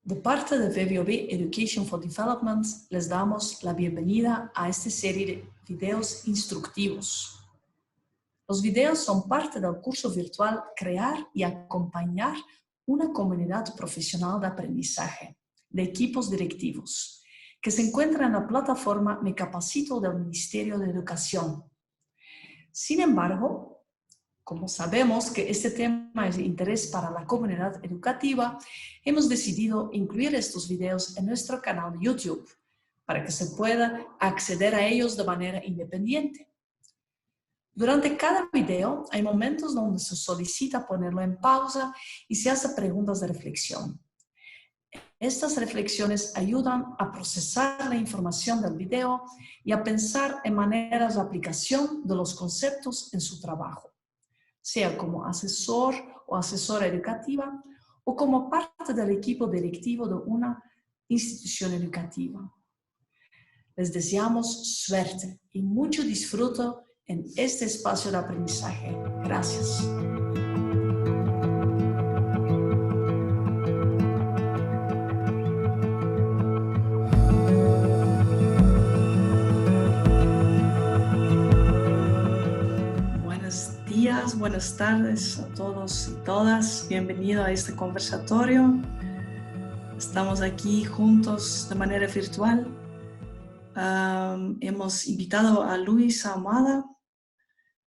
De parte de VVOB Education for Development, les damos la bienvenida a esta serie de videos instructivos. Los videos son parte del curso virtual Crear y acompañar una comunidad profesional de aprendizaje de equipos directivos, que se encuentra en la plataforma Me Capacito del Ministerio de Educación. Sin embargo, como sabemos que este tema es de interés para la comunidad educativa, hemos decidido incluir estos videos en nuestro canal de YouTube para que se pueda acceder a ellos de manera independiente. Durante cada video hay momentos donde se solicita ponerlo en pausa y se hace preguntas de reflexión. Estas reflexiones ayudan a procesar la información del video y a pensar en maneras de aplicación de los conceptos en su trabajo, sea como asesor o asesora educativa o como parte del equipo directivo de una institución educativa. Les deseamos suerte y mucho disfruto en este espacio de aprendizaje. Gracias. Buenos días, buenas tardes a todos y todas. Bienvenido a este conversatorio. Estamos aquí juntos de manera virtual. Hemos invitado a Luis Ahumada.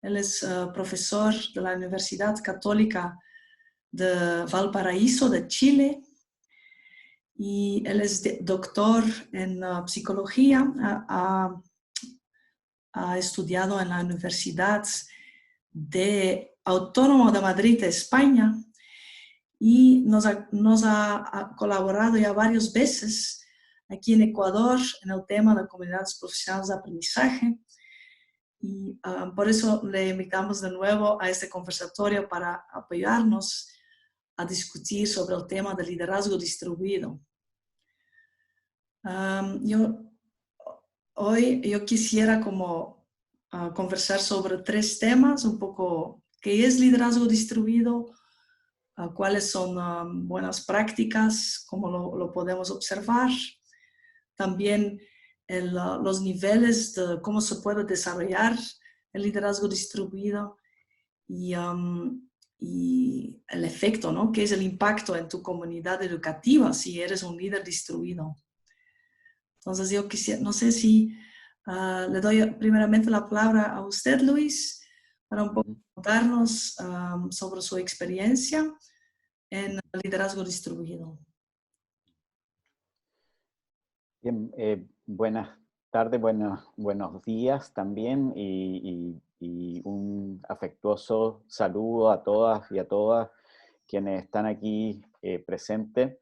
Él es profesor de la Universidad Católica de Valparaíso, de Chile. Y él es doctor en psicología. Ha estudiado en la Universidad Autónoma de Madrid, España. Y nos ha colaborado ya varias veces aquí en Ecuador en el tema de comunidades profesionales de aprendizaje. Y por eso le invitamos de nuevo a este conversatorio para apoyarnos a discutir sobre el tema del liderazgo distribuido. Hoy yo quisiera conversar sobre tres temas, un poco qué es liderazgo distribuido, cuáles son buenas prácticas, cómo lo podemos observar, también los niveles de cómo se puede desarrollar el liderazgo distribuido y el efecto, ¿no? ¿Qué es el impacto en tu comunidad educativa si eres un líder distribuido? Entonces yo quisiera, no sé si le doy primeramente la palabra a usted, Luis, para un poco contarnos sobre su experiencia en liderazgo distribuido. Bien, buenas tardes, buenos días también y un afectuoso saludo a todas y a todas quienes están aquí presentes.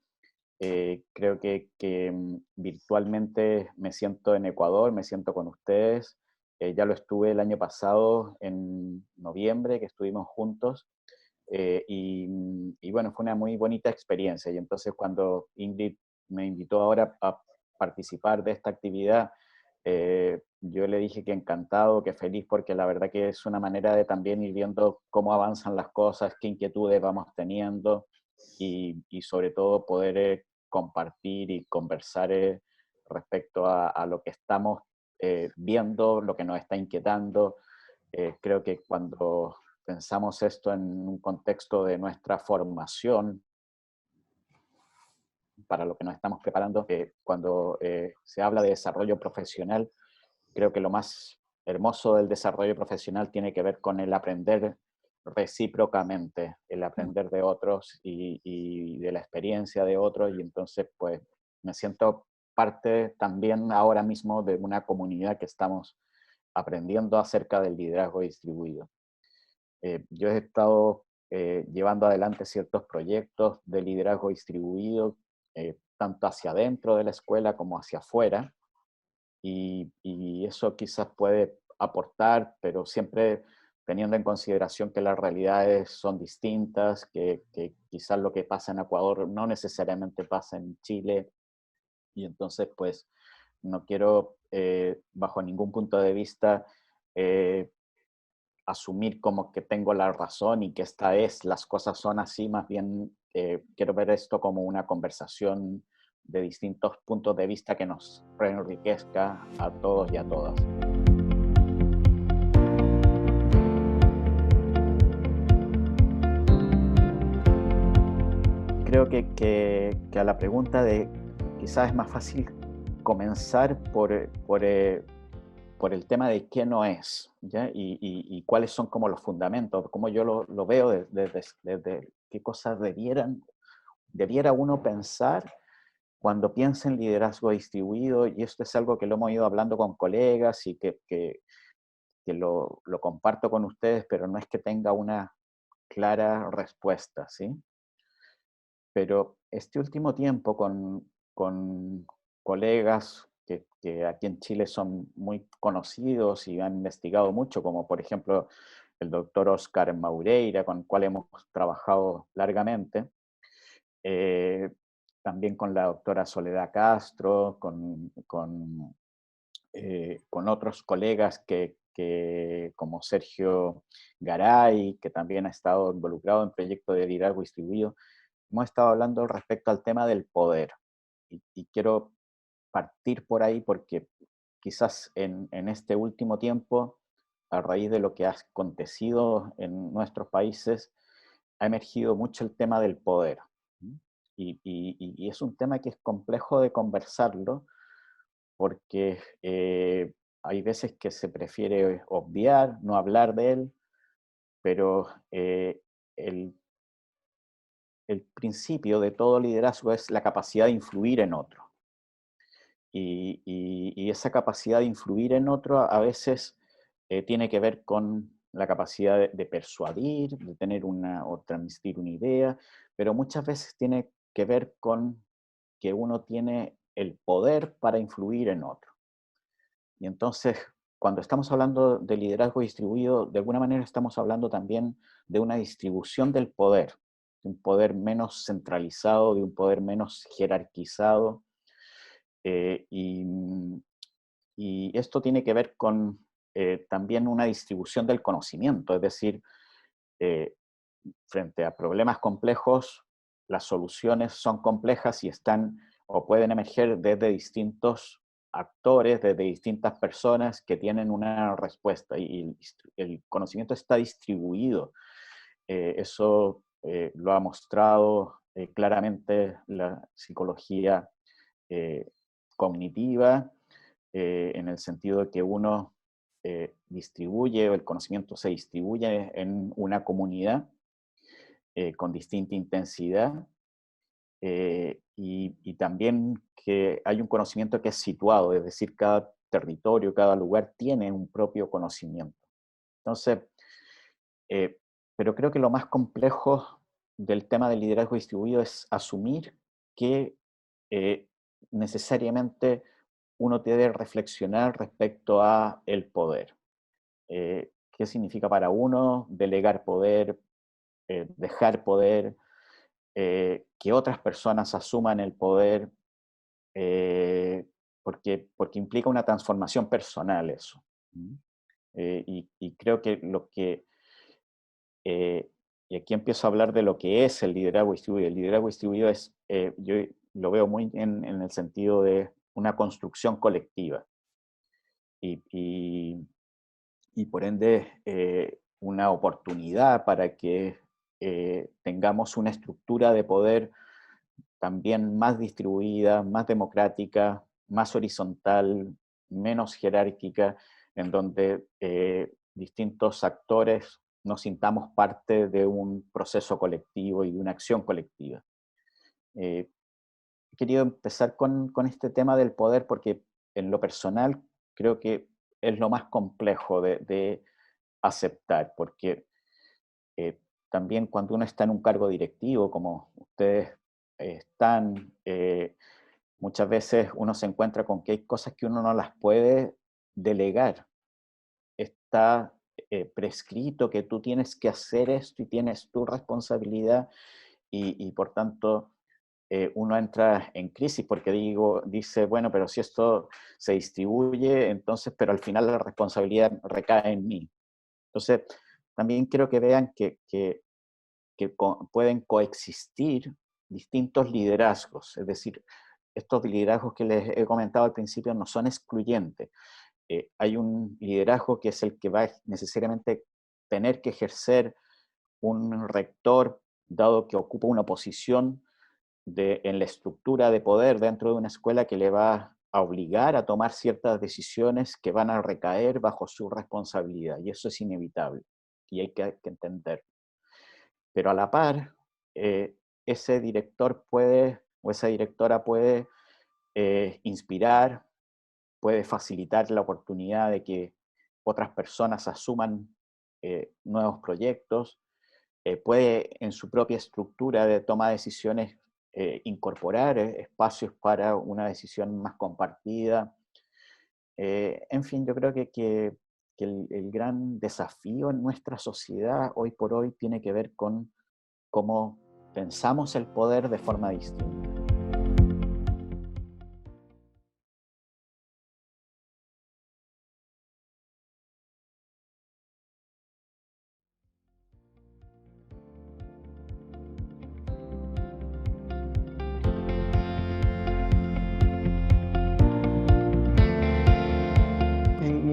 Creo que virtualmente me siento en Ecuador, me siento con ustedes. Ya lo estuve el año pasado, en noviembre, que estuvimos juntos. Y bueno, fue una muy bonita experiencia. Y entonces cuando Ingrid me invitó ahora a participar de esta actividad, yo le dije que encantado, que feliz, porque la verdad que es una manera de también ir viendo cómo avanzan las cosas, qué inquietudes vamos teniendo y sobre todo poder compartir y conversar respecto a lo que estamos viendo, lo que nos está inquietando. Creo que cuando pensamos esto en un contexto de nuestra formación, para lo que nos estamos preparando, cuando se habla de desarrollo profesional, creo que lo más hermoso del desarrollo profesional tiene que ver con el aprender recíprocamente, el aprender de otros y de la experiencia de otros, y entonces pues me siento parte también ahora mismo de una comunidad que estamos aprendiendo acerca del liderazgo distribuido. Yo he estado llevando adelante ciertos proyectos de liderazgo distribuido, tanto hacia adentro de la escuela como hacia afuera, y eso quizás puede aportar, pero siempre teniendo en consideración que las realidades son distintas, que quizás lo que pasa en Ecuador no necesariamente pasa en Chile, y entonces pues no quiero bajo ningún punto de vista asumir como que tengo la razón y que las cosas son así, más bien quiero ver esto como una conversación de distintos puntos de vista que nos enriquezca a todos y a todas. Creo que a la pregunta de quizás es más fácil comenzar por el tema de qué no es, ¿ya? Y cuáles son como los fundamentos, cómo yo lo veo desde qué cosas debiera uno pensar cuando piensa en liderazgo distribuido, y esto es algo que lo hemos ido hablando con colegas y que lo comparto con ustedes, pero no es que tenga una clara respuesta, ¿sí? Pero este último tiempo con colegas que aquí en Chile son muy conocidos y han investigado mucho, como por ejemplo el doctor Oscar Maureira, con el cual hemos trabajado largamente, eh, también con la doctora Soledad Castro, con otros colegas como Sergio Garay, que también ha estado involucrado en proyectos de liderazgo distribuido. Hemos estado hablando respecto al tema del poder y quiero partir por ahí porque quizás en este último tiempo, a raíz de lo que ha acontecido en nuestros países, ha emergido mucho el tema del poder. Y es un tema que es complejo de conversarlo porque hay veces que se prefiere obviar, no hablar de él, pero el el principio de todo liderazgo es la capacidad de influir en otro. Y esa capacidad de influir en otro a veces tiene que ver con la capacidad de persuadir, de tener o transmitir una idea, pero muchas veces tiene que ver con que uno tiene el poder para influir en otro. Y entonces, cuando estamos hablando de liderazgo distribuido, de alguna manera estamos hablando también de una distribución del poder, de un poder menos centralizado, de un poder menos jerarquizado. eh, y, y esto tiene que ver con también una distribución del conocimiento, es decir, eh, frente a problemas complejos, las soluciones son complejas y están o pueden emerger desde distintos actores, desde distintas personas que tienen una respuesta y el conocimiento está distribuido. Eso lo ha mostrado claramente la psicología eh, cognitiva, en el sentido de que uno distribuye, o el conocimiento se distribuye en una comunidad con distinta intensidad, y también que hay un conocimiento que es situado, es decir, cada territorio, cada lugar tiene un propio conocimiento. Entonces, eh, pero creo que lo más complejo del tema del liderazgo distribuido es asumir que eh, necesariamente uno debe reflexionar respecto a el poder. ¿Qué significa para uno delegar poder, dejar poder, que otras personas asuman el poder, eh, porque implica una transformación personal eso. Y creo que eh, y aquí empiezo a hablar de lo que es el liderazgo distribuido. El liderazgo distribuido es, yo lo veo muy en el sentido de una construcción colectiva y, y, y por ende una oportunidad para que tengamos una estructura de poder también más distribuida, más democrática, más horizontal, menos jerárquica, en donde distintos actores nos sintamos parte de un proceso colectivo y de una acción colectiva. He querido empezar con este tema del poder porque en lo personal creo que es lo más complejo de aceptar, porque también cuando uno está en un cargo directivo, como ustedes están, muchas veces uno se encuentra con que hay cosas que uno no las puede delegar. Está prescrito que tú tienes que hacer esto y tienes tu responsabilidad y por tanto uno entra en crisis porque dice, bueno, pero si esto se distribuye, entonces, pero al final la responsabilidad recae en mí. Entonces, también quiero que vean que que pueden coexistir distintos liderazgos. Es decir, estos liderazgos que les he comentado al principio no son excluyentes. Hay un liderazgo que es el que va a necesariamente tener que ejercer un rector, dado que ocupa una posición en la estructura de poder dentro de una escuela que le va a obligar a tomar ciertas decisiones que van a recaer bajo su responsabilidad, y eso es inevitable, y hay que entender. Pero a la par, ese director puede, o esa directora puede inspirar, puede facilitar la oportunidad de que otras personas asuman nuevos proyectos, puede en su propia estructura de toma de decisiones incorporar espacios para una decisión más compartida. En fin, yo creo que el gran desafío en nuestra sociedad hoy por hoy tiene que ver con cómo pensamos el poder de forma distinta.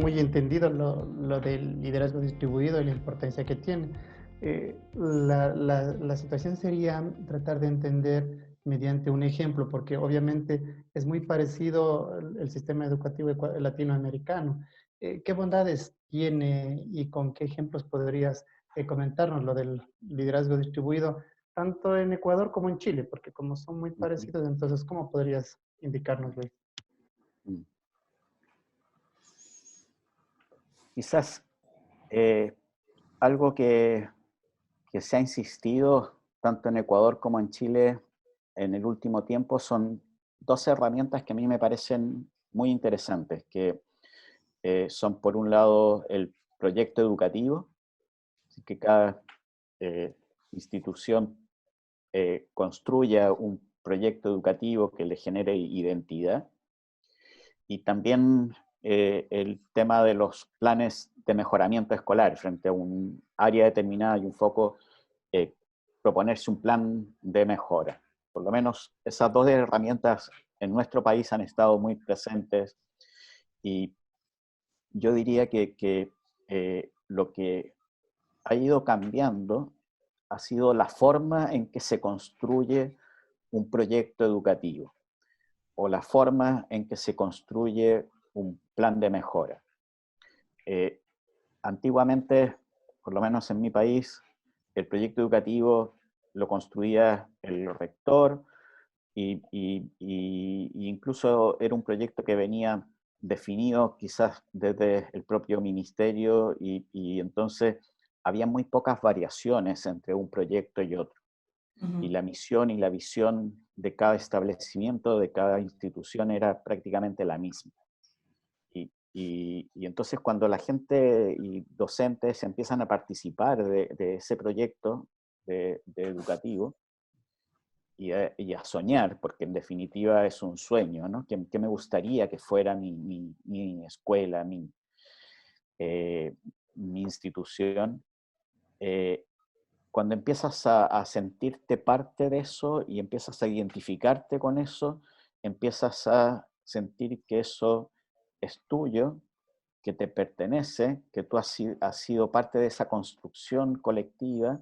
Muy entendido lo del liderazgo distribuido y la importancia que tiene. La situación sería tratar de entender mediante un ejemplo, porque obviamente es muy parecido el sistema educativo latinoamericano. ¿Qué bondades tiene y con qué ejemplos podrías comentarnos lo del liderazgo distribuido, tanto en Ecuador como en Chile? Porque como son muy parecidos, entonces, ¿cómo podrías indicarnos, Luis? Quizás algo que se ha insistido tanto en Ecuador como en Chile en el último tiempo son dos herramientas que a mí me parecen muy interesantes, que son por un lado el proyecto educativo, así que cada institución construya un proyecto educativo que le genere identidad, y también el tema de los planes de mejoramiento escolar frente a un área determinada y un foco, proponerse un plan de mejora. Por lo menos esas dos herramientas en nuestro país han estado muy presentes, y yo diría que lo que ha ido cambiando ha sido la forma en que se construye un proyecto educativo o la forma en que se construye un plan de mejora. Antiguamente, por lo menos en mi país, el proyecto educativo lo construía el rector y incluso era un proyecto que venía definido quizás desde el propio ministerio y entonces había muy pocas variaciones entre un proyecto y otro. Y la misión y la visión de cada establecimiento, de cada institución era prácticamente la misma. Y entonces cuando la gente y docentes empiezan a participar de ese proyecto de educativo y a soñar, porque en definitiva es un sueño, ¿no? ¿Qué me gustaría que fuera mi escuela, mi institución? Cuando empiezas a sentirte parte de eso y empiezas a identificarte con eso, empiezas a sentir que eso es tuyo, que te pertenece, que tú has sido parte de esa construcción colectiva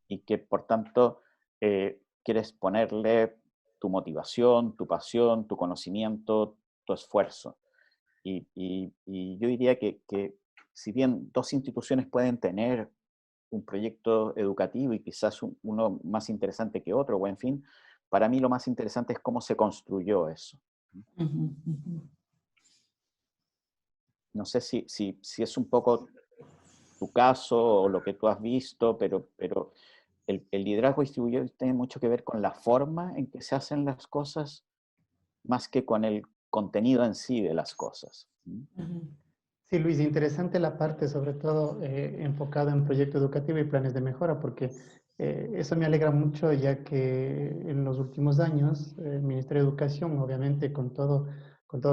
y que por tanto quieres ponerle tu motivación, tu pasión, tu conocimiento, tu esfuerzo. Y yo diría que si bien dos instituciones pueden tener un proyecto educativo y quizás uno más interesante que otro, o en fin, para mí lo más interesante es cómo se construyó eso. No sé si es un poco tu caso o lo que tú has visto, pero el liderazgo distribuido tiene mucho que ver con la forma en que se hacen las cosas más que con el contenido en sí de las cosas. Sí, Luis, interesante la parte, sobre todo enfocado en proyecto educativo y planes de mejora, porque eso me alegra mucho, ya que en los últimos años el Ministerio de Educación, obviamente con todo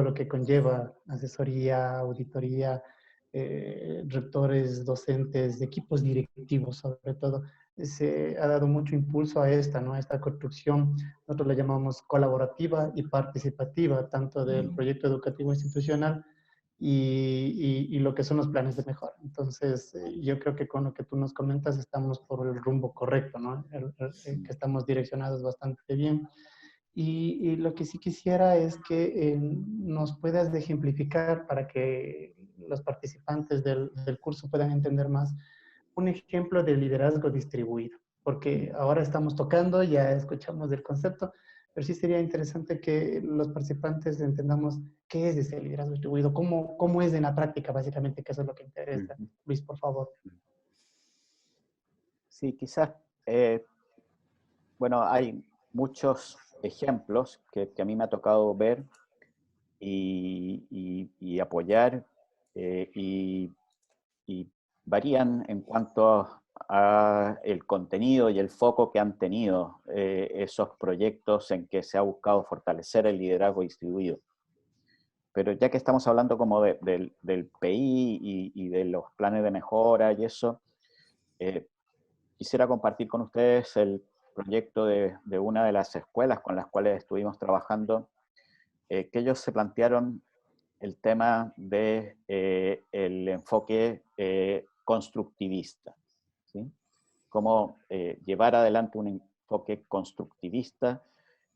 lo que conlleva asesoría, auditoría, rectores, docentes, equipos directivos, sobre todo, se ha dado mucho impulso a esta, ¿no? A esta construcción, nosotros la llamamos colaborativa y participativa, tanto del proyecto educativo institucional y lo que son los planes de mejora. Entonces, yo creo que con lo que tú nos comentas estamos por el rumbo correcto, ¿no? Que estamos direccionados bastante bien. Y lo que sí quisiera es que nos puedas ejemplificar para que los participantes del curso puedan entender más un ejemplo de liderazgo distribuido, porque ahora estamos tocando, ya escuchamos del concepto, pero sí sería interesante que los participantes entendamos qué es ese liderazgo distribuido, cómo es en la práctica, básicamente, que eso es lo que interesa. Luis, por favor. Sí, quizás, bueno, hay muchos ejemplos que a mí me ha tocado ver y apoyar y varían en cuanto a el contenido y el foco que han tenido esos proyectos en que se ha buscado fortalecer el liderazgo distribuido. Pero ya que estamos hablando como del PI y de los planes de mejora y eso, quisiera compartir con ustedes el proyecto de una de las escuelas con las cuales estuvimos trabajando, que ellos se plantearon el tema de el enfoque constructivista, ¿sí? Cómo llevar adelante un enfoque constructivista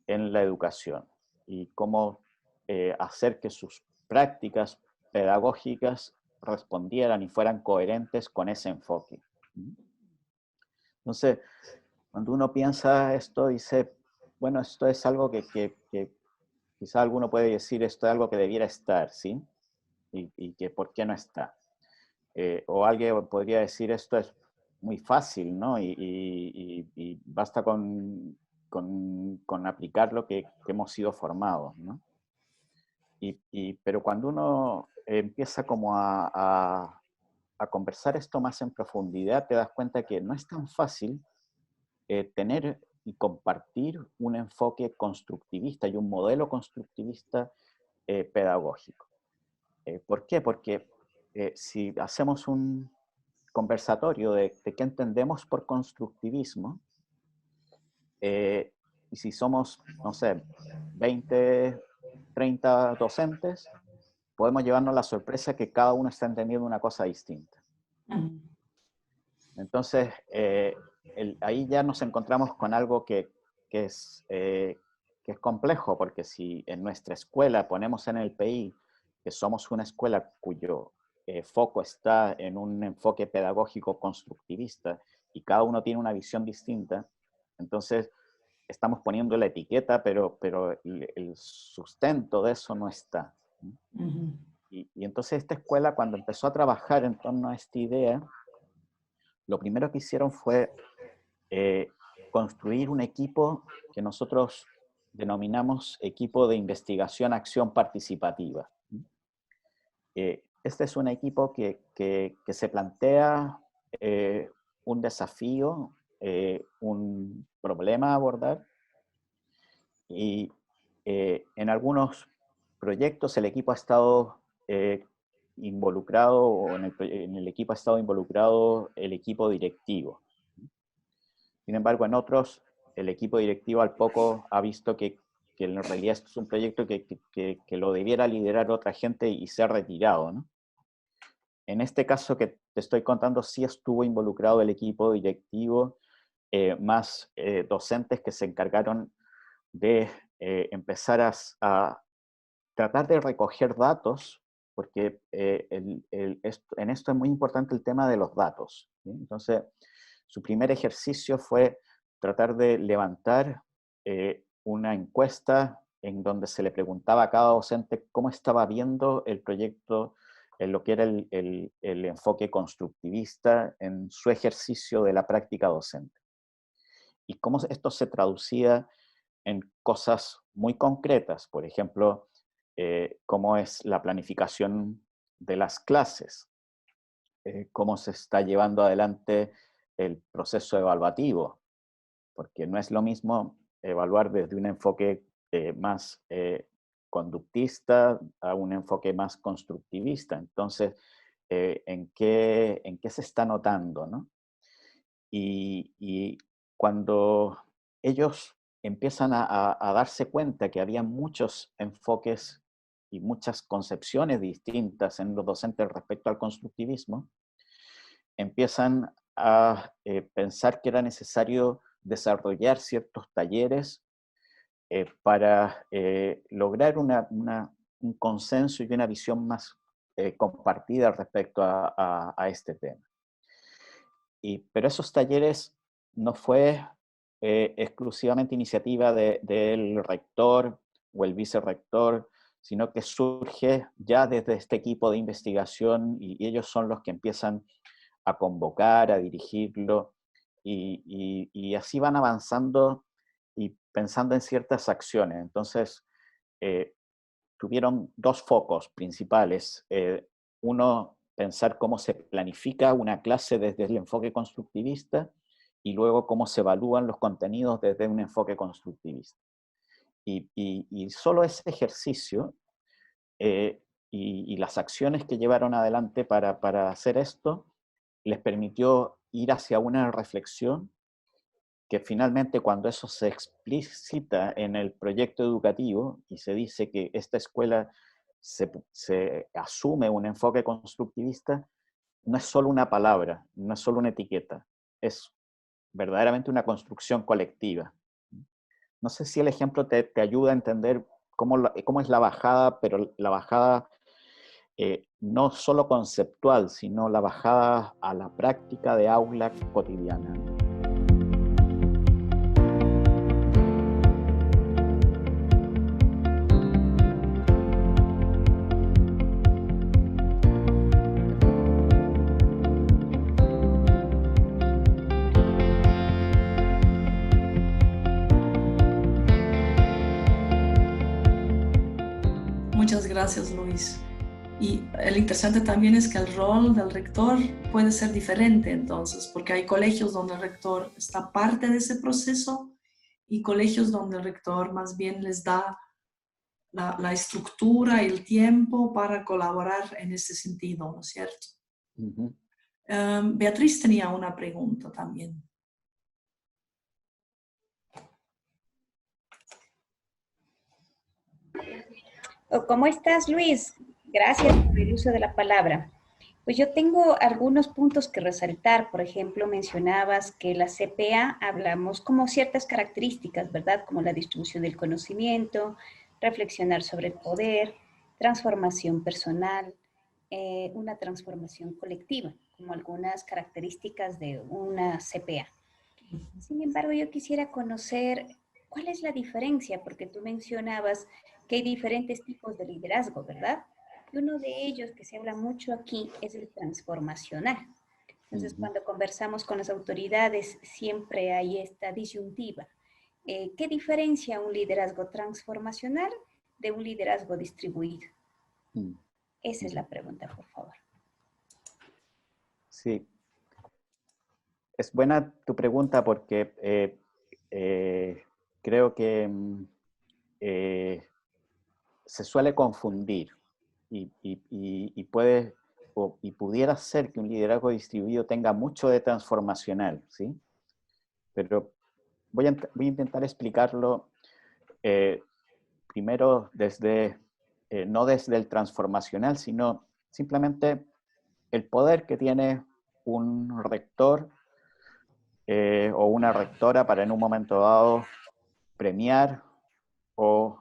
en la educación y cómo hacer que sus prácticas pedagógicas respondieran y fueran coherentes con ese enfoque. Entonces, cuando uno piensa esto, dice, bueno, esto es algo que quizá alguno puede decir, esto es algo que debiera estar, ¿sí? Y que por qué no está. O alguien podría decir, esto es muy fácil, ¿no? Y basta con aplicar lo que hemos sido formados, ¿no? Pero cuando uno empieza como a conversar esto más en profundidad, te das cuenta que no es tan fácil tener y compartir un enfoque constructivista y un modelo constructivista pedagógico. ¿Por qué? Porque si hacemos un conversatorio de qué entendemos por constructivismo, y si somos, no sé, 20, 30 docentes, podemos llevarnos la sorpresa que cada uno está entendiendo una cosa distinta. Entonces, ahí ya nos encontramos con algo que es complejo, porque si en nuestra escuela ponemos en el PI que somos una escuela cuyo foco está en un enfoque pedagógico constructivista y cada uno tiene una visión distinta, entonces estamos poniendo la etiqueta, pero el sustento de eso no está. Y entonces esta escuela, cuando empezó a trabajar en torno a esta idea, lo primero que hicieron fue construir un equipo que nosotros denominamos equipo de investigación acción participativa. Este es un equipo que se plantea un desafío, un problema a abordar, y en algunos proyectos el equipo ha estado involucrado, o en el equipo ha estado involucrado el equipo directivo. Sin embargo, en otros, el equipo directivo al poco ha visto que en realidad esto es un proyecto que lo debiera liderar otra gente y se ha retirado, ¿no? En este caso que te estoy contando, sí estuvo involucrado el equipo directivo, más docentes que se encargaron de empezar a tratar de recoger datos, porque en esto es muy importante el tema de los datos, ¿sí? Entonces, su primer ejercicio fue tratar de levantar una encuesta en donde se le preguntaba a cada docente cómo estaba viendo el proyecto, en lo que era el enfoque constructivista en su ejercicio de la práctica docente. Y cómo esto se traducía en cosas muy concretas, por ejemplo, cómo es la planificación de las clases, cómo se está llevando adelante el proceso evaluativo, porque no es lo mismo evaluar desde un enfoque más conductista a un enfoque más constructivista. Entonces, ¿en qué se está notando, ¿no? y cuando ellos empiezan a darse cuenta que había muchos enfoques y muchas concepciones distintas en los docentes respecto al constructivismo, empiezan a pensar que era necesario desarrollar ciertos talleres para lograr un consenso y una visión más compartida respecto a este tema. Pero esos talleres no fue exclusivamente iniciativa del rector o el vicerrector, sino que surge ya desde este equipo de investigación y ellos son los que empiezan a convocar, a dirigirlo, y así van avanzando y pensando en ciertas acciones. Entonces, tuvieron dos focos principales. Uno, pensar cómo se planifica una clase desde el enfoque constructivista y luego cómo se evalúan los contenidos desde un enfoque constructivista. Y solo ese ejercicio y las acciones que llevaron adelante para hacer esto les permitió ir hacia una reflexión que finalmente, cuando eso se explicita en el proyecto educativo y se dice que esta escuela se asume un enfoque constructivista, no es solo una palabra, no es solo una etiqueta, es verdaderamente una construcción colectiva. No sé si el ejemplo te ayuda a entender cómo es la bajada, pero la bajada no solo conceptual, sino la bajada a la práctica de aula cotidiana. Muchas gracias, Luis. Y el interesante también es que el rol del rector puede ser diferente entonces, porque hay colegios donde el rector está parte de ese proceso y colegios donde el rector más bien les da la estructura y el tiempo para colaborar en ese sentido, ¿no es cierto? Uh-huh. Beatriz tenía una pregunta también. ¿Cómo estás, Luis? Gracias por el uso de la palabra. Pues yo tengo algunos puntos que resaltar. Por ejemplo, mencionabas que la CPA hablamos como ciertas características, ¿verdad? Como la distribución del conocimiento, reflexionar sobre el poder, transformación personal, una transformación colectiva, como algunas características de una CPA. Sin embargo, yo quisiera conocer cuál es la diferencia, porque tú mencionabas que hay diferentes tipos de liderazgo, ¿verdad? Y uno de ellos que se habla mucho aquí es el transformacional. Entonces, cuando conversamos con las autoridades, siempre hay esta disyuntiva. ¿Qué diferencia un liderazgo transformacional de un liderazgo distribuido? Esa es la pregunta, por favor. Sí. Es buena tu pregunta porque creo que se suele confundir y pudiera ser que un liderazgo distribuido tenga mucho de transformacional, ¿sí? Pero voy a intentar explicarlo primero desde, no desde el transformacional, sino simplemente el poder que tiene un rector o una rectora para en un momento dado premiar o,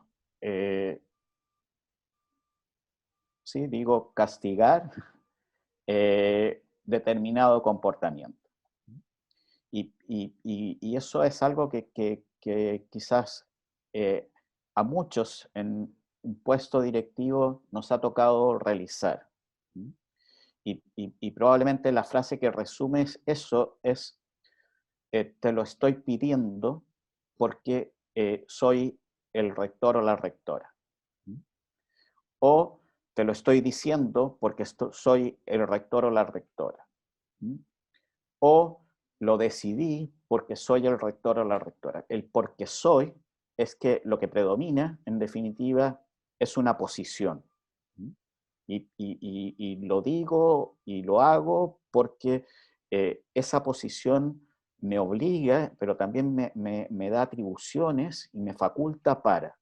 sí, digo, castigar determinado comportamiento. Y eso es algo que quizás a muchos en un puesto directivo nos ha tocado realizar. Y probablemente la frase que resume eso es te lo estoy pidiendo porque soy el rector o la rectora. O te lo estoy diciendo porque soy el rector o la rectora. O lo decidí porque soy el rector o la rectora. El porque soy es que lo que predomina, en definitiva, es una posición. Y lo digo y lo hago porque esa posición me obliga, pero también me da atribuciones y me faculta para,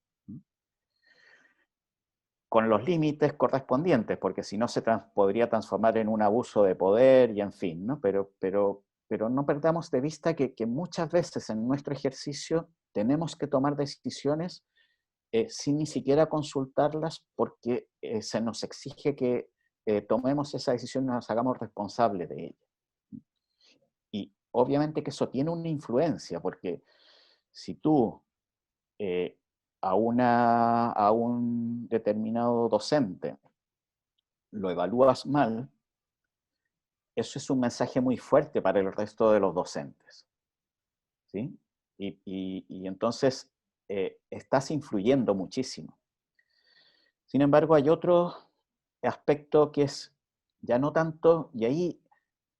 con los límites correspondientes, porque si no se podría transformar en un abuso de poder y en fin, ¿no? Pero no perdamos de vista que muchas veces en nuestro ejercicio tenemos que tomar decisiones sin ni siquiera consultarlas, porque se nos exige que tomemos esa decisión y nos hagamos responsables de ella. Y obviamente que eso tiene una influencia, porque si tú a un determinado docente lo evalúas mal, eso es un mensaje muy fuerte para el resto de los docentes, ¿sí? Y entonces estás influyendo muchísimo. Sin embargo, hay otro aspecto que es ya no tanto, y ahí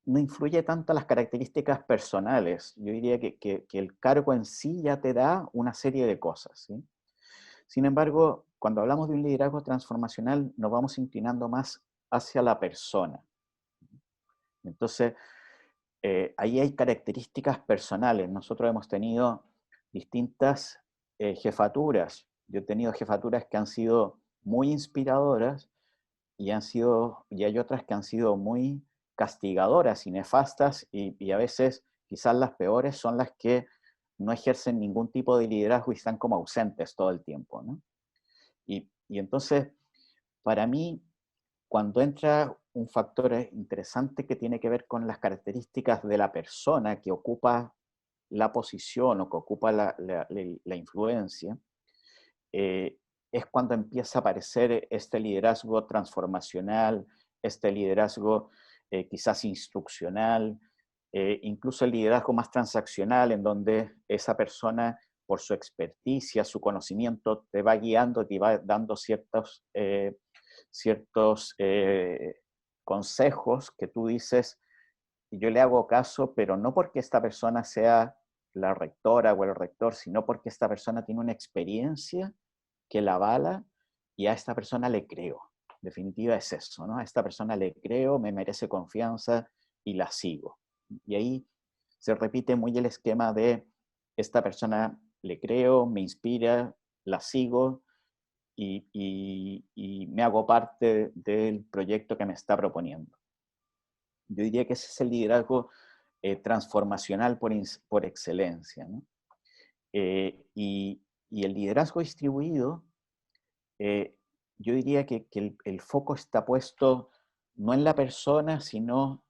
no influye tanto las características personales. Yo diría que el cargo en sí ya te da una serie de cosas, ¿sí? Sin embargo, cuando hablamos de un liderazgo transformacional, nos vamos inclinando más hacia la persona. Entonces, ahí hay características personales. Nosotros hemos tenido distintas jefaturas. Yo he tenido jefaturas que han sido muy inspiradoras y hay otras que han sido muy castigadoras y nefastas, y a veces quizás las peores son las que no ejercen ningún tipo de liderazgo y están como ausentes todo el tiempo, ¿no? Y entonces, para mí, cuando entra un factor interesante que tiene que ver con las características de la persona que ocupa la posición o que ocupa la influencia, es cuando empieza a aparecer este liderazgo transformacional, este liderazgo quizás instruccional, incluso el liderazgo más transaccional, en donde esa persona, por su experticia, su conocimiento, te va guiando, te va dando ciertos consejos que tú dices, yo le hago caso, pero no porque esta persona sea la rectora o el rector, sino porque esta persona tiene una experiencia que la avala y a esta persona le creo. En definitiva es eso, ¿no? A esta persona le creo, me merece confianza y la sigo. Y ahí se repite muy el esquema de esta persona le creo, me inspira, la sigo y me hago parte del proyecto que me está proponiendo. Yo diría que ese es el liderazgo transformacional por excelencia, ¿no? Y el liderazgo distribuido, yo diría que el foco está puesto no en la persona, sino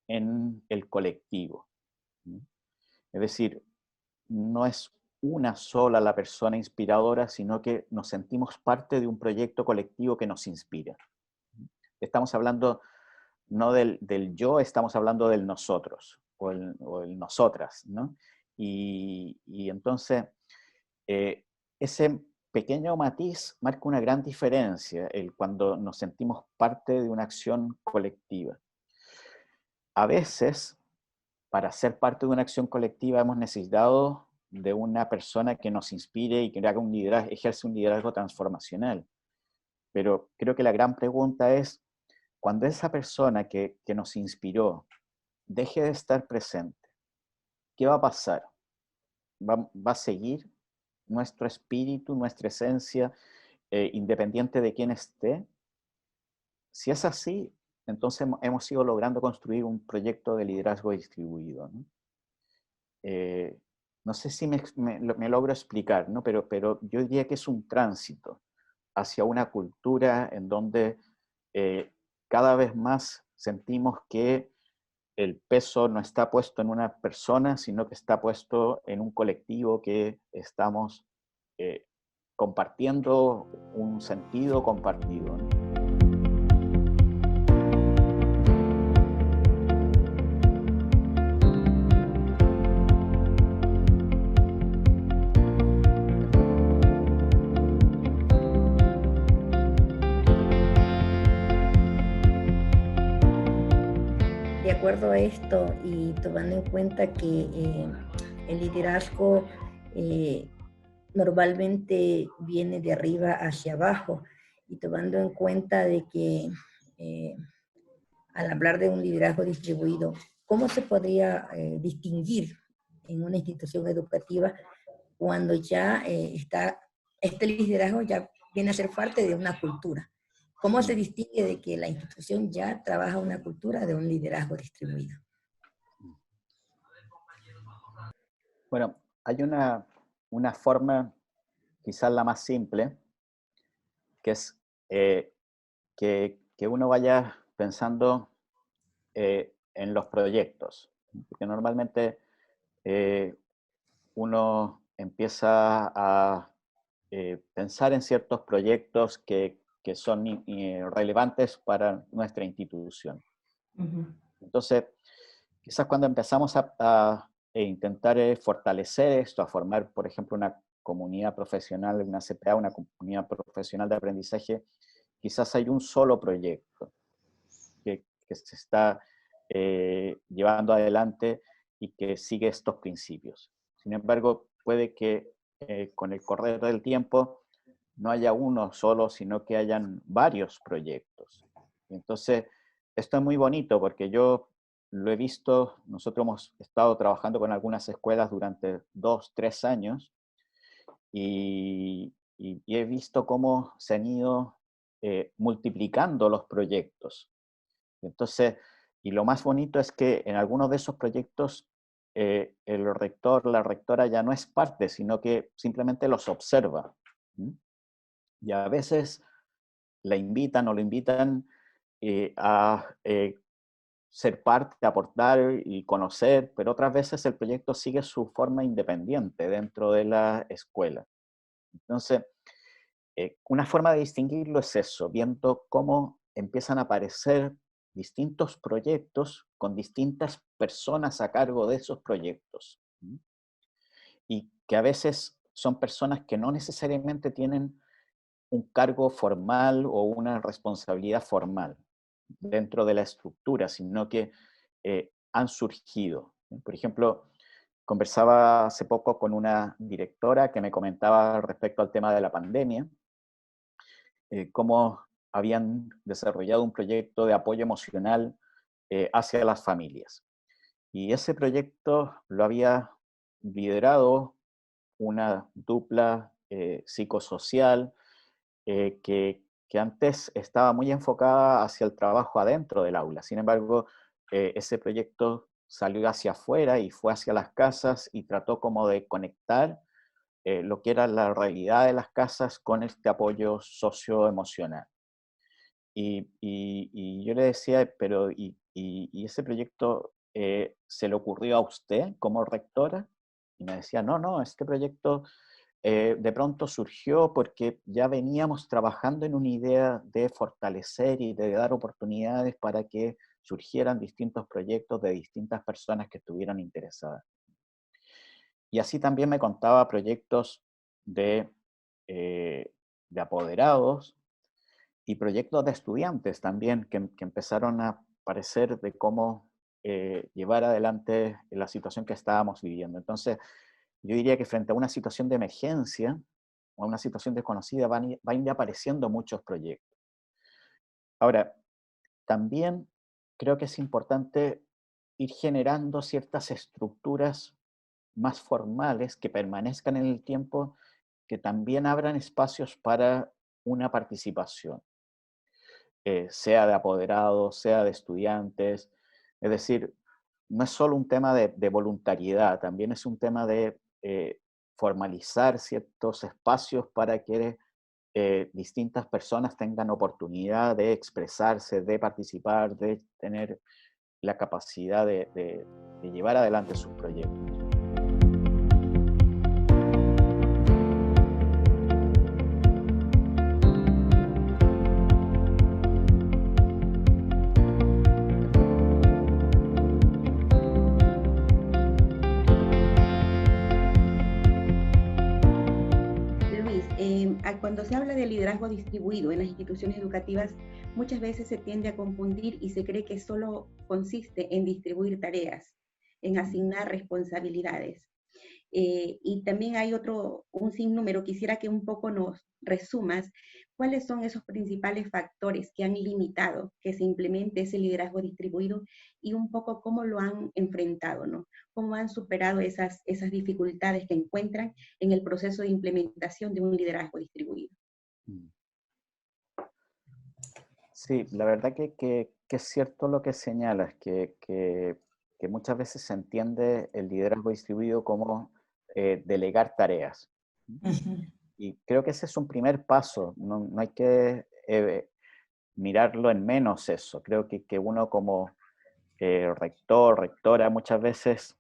en el colectivo, ¿no? Es decir, no es una sola la persona inspiradora, sino que nos sentimos parte de un proyecto colectivo que nos inspira. Estamos hablando no del yo, estamos hablando del nosotros o el nosotras, ¿no? Y entonces, ese pequeño matiz marca una gran diferencia cuando nos sentimos parte de una acción colectiva. A veces, para ser parte de una acción colectiva, hemos necesitado de una persona que nos inspire y que haga ejerce un liderazgo transformacional. Pero creo que la gran pregunta es, cuando esa persona que nos inspiró deje de estar presente, ¿qué va a pasar? ¿Va a seguir nuestro espíritu, nuestra esencia, independiente de quién esté? Si es así, entonces hemos ido logrando construir un proyecto de liderazgo distribuido, ¿no? No sé si me logro explicar, ¿no? Pero yo diría que es un tránsito hacia una cultura en donde cada vez más sentimos que el peso no está puesto en una persona, sino que está puesto en un colectivo que estamos compartiendo un sentido compartido, ¿no? De acuerdo a esto y tomando en cuenta que el liderazgo normalmente viene de arriba hacia abajo, y tomando en cuenta de que al hablar de un liderazgo distribuido, ¿cómo se podría distinguir en una institución educativa cuando ya este liderazgo ya viene a ser parte de una cultura. ¿Cómo se distingue de que la institución ya trabaja una cultura de un liderazgo distribuido? Bueno, hay una forma, quizás la más simple, que es que uno vaya pensando en los proyectos. Porque normalmente uno empieza a pensar en ciertos proyectos que son relevantes para nuestra institución. Entonces, quizás cuando empezamos a intentar fortalecer esto, a formar, por ejemplo, una comunidad profesional, una CPA, una comunidad profesional de aprendizaje, quizás hay un solo proyecto que se está llevando adelante y que sigue estos principios. Sin embargo, puede que con el correr del tiempo no haya uno solo, sino que hayan varios proyectos. Entonces, esto es muy bonito porque yo lo he visto, nosotros hemos estado trabajando con algunas escuelas durante 2, 3 años y he visto cómo se han ido multiplicando los proyectos. Entonces, y lo más bonito es que en algunos de esos proyectos el rector, la rectora ya no es parte, sino que simplemente los observa. Y a veces la invitan o lo invitan a ser parte, aportar y conocer, pero otras veces el proyecto sigue su forma independiente dentro de la escuela. Entonces, una forma de distinguirlo es eso, viendo cómo empiezan a aparecer distintos proyectos con distintas personas a cargo de esos proyectos. Y que a veces son personas que no necesariamente tienen un cargo formal o una responsabilidad formal dentro de la estructura, sino que han surgido. Por ejemplo, conversaba hace poco con una directora que me comentaba respecto al tema de la pandemia, cómo habían desarrollado un proyecto de apoyo emocional hacia las familias. Y ese proyecto lo había liderado una dupla psicosocial que antes estaba muy enfocada hacia el trabajo adentro del aula. Sin embargo, ese proyecto salió hacia afuera y fue hacia las casas y trató como de conectar lo que era la realidad de las casas con este apoyo socioemocional. Y yo le decía, pero ¿y ese proyecto se le ocurrió a usted como rectora? Y me decía, no, este proyecto de pronto surgió porque ya veníamos trabajando en una idea de fortalecer y de dar oportunidades para que surgieran distintos proyectos de distintas personas que estuvieran interesadas. Y así también me contaba proyectos de apoderados y proyectos de estudiantes también que empezaron a aparecer de cómo llevar adelante la situación que estábamos viviendo. Entonces, yo diría que frente a una situación de emergencia o a una situación desconocida van a ir apareciendo muchos proyectos. Ahora, también creo que es importante ir generando ciertas estructuras más formales que permanezcan en el tiempo, que también abran espacios para una participación, sea de apoderados, sea de estudiantes. Es decir, no es solo un tema de voluntariedad, también es un tema de formalizar ciertos espacios para que distintas personas tengan oportunidad de expresarse, de participar, de tener la capacidad de llevar adelante sus proyectos. Cuando se habla de liderazgo distribuido en las instituciones educativas, muchas veces se tiende a confundir y se cree que solo consiste en distribuir tareas, en asignar responsabilidades. Y también hay un sinnúmero, quisiera que un poco nos resumas ¿cuáles son esos principales factores que han limitado que se implemente ese liderazgo distribuido y un poco cómo lo han enfrentado, ¿no? ¿Cómo han superado esas dificultades que encuentran en el proceso de implementación de un liderazgo distribuido? Sí, la verdad que es cierto lo que señalas, que muchas veces se entiende el liderazgo distribuido como delegar tareas. Y creo que ese es un primer paso, no hay que mirarlo en menos eso. Creo que uno como rector, rectora, muchas veces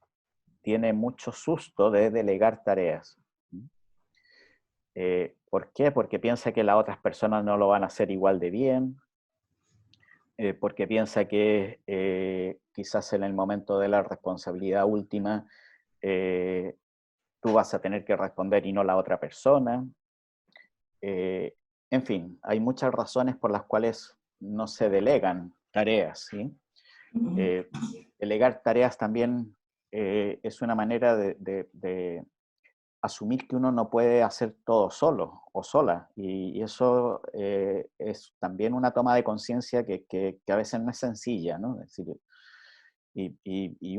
tiene mucho susto de delegar tareas. ¿Por qué? Porque piensa que las otras personas no lo van a hacer igual de bien, porque piensa que quizás en el momento de la responsabilidad última tú vas a tener que responder y no la otra persona. En fin, hay muchas razones por las cuales no se delegan tareas, ¿sí? Delegar tareas también es una manera de asumir que uno no puede hacer todo solo o sola, y eso es también una toma de conciencia que a veces no es sencilla, ¿no? Es decir, y